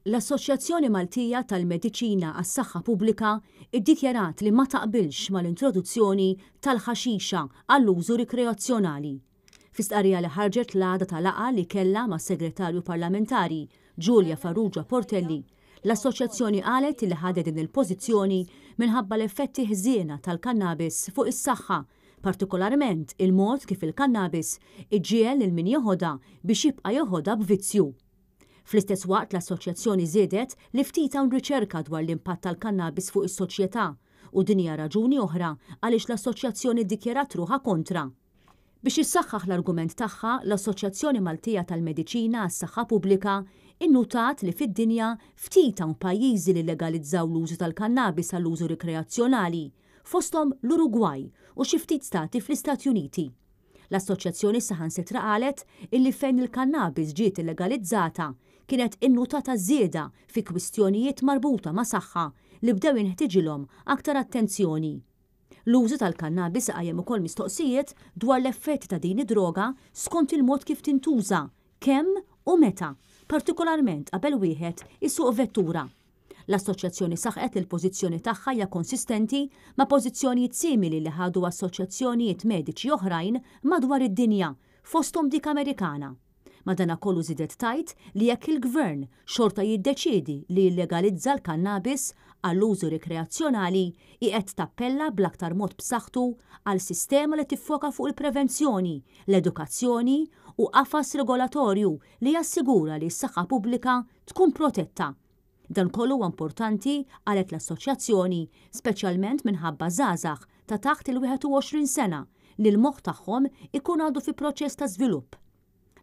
L-Assoċjazzjoni Maltija tal-Mediċina għas-Saħħa Pubblika iddikjarat li ma taqbilx mal-introduzzjoni tal-ħaxixa għall-użu rikreazzjonali. Fi stqarrija li ħarġet l-għada tal-laqgħa li kellha mas-Segretarju Parlamentari Giulia Farrugia Portelli, l-Assoċjazzjoni qalet li ħadet din il-pożizzjoni minħabba l-effetti ħżiena tal-kannabis fuq is-saħħa, partikolarment il-mod kif il-kannabis iġġiegħel lil min joħodha biex jibqa' joħodha b'vizzju. Fl-istess waqt l-Assoċjazzjoni żiedet li ftit hawn riċerka dwar l-impatt tal-kannabis fuq is-soċjetà u din hija raġuni oħra għaliex l-Assoċjazzjoni ddikjarat ruħha kontra. Biex issaħħaħ l-argument tagħha, l-Assoċjazzjoni Maltija tal-Mediċina għas-Saħħa Pubblika innutat li fid-dinja ftit hawn pajjiżi li legalizzaw l-użu tal-kannabis għall-użu rikreazzjonali, fosthom l-Urugwaj u xi ftit stati fl-Istati Uniti. L-Assoċjazzjoni saħansitra qalet illi fejn il-kannabis ġiet illegalizzata kienet innutata żieda fi kwistjonijiet marbuta ma' saħħa li bdew jinħtieġilhom aktar attenzjoni. L-użu tal-kannabis qajjem ukoll mistoqsijiet dwar l-effetti ta' din id-droga skont il-mod kif tintuża, kemm u meta, partikolarment qabel wieħed isuq vettura. L-Assoċjazzjoni saħqet li l-pożizzjoni tagħha hija konsistenti ma' pożizzjonijiet simili li ħadu assoċjazzjonijiet mediċi oħrajn madwar id-dinja, fosthom dik Amerikana. Madankollu żidet tajt li jekk il-Gvern xorta jiddeċiedi li jillegalizza l-kannabis għall-użu rikreazzjonali qiegħed tappella bl-aktar mod b'saħħtu għal sistema li tiffoka fuq il-prevenzjoni, l-edukazzjoni u qafas regolatorju li jassigura li s-saħħa pubblika tkun protetta. Dan kollu huwa importanti qalet l-Assoċjazzjoni, speċjalment minħabba żgħażagħ ta' taħt il-21 sena li l-moħħ tagħhom ikun għadu fi proċess ta' żvilupp.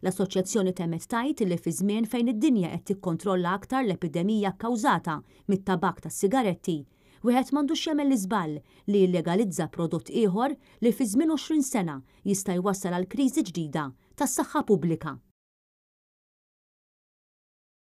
L-Assoċjazzjoni temmet tajt li fi żmien fejn id-dinja qed tikkontrolla aktar l-epidemija kkawżata mit-tabak tas-sigaretti, wieħed m'għandux jagħmel l-iżball li jillegalizza prodott ieħor li fi żmien 20 sena jista' jwassal għal kriżi ġdida tas-saħħa pubblika.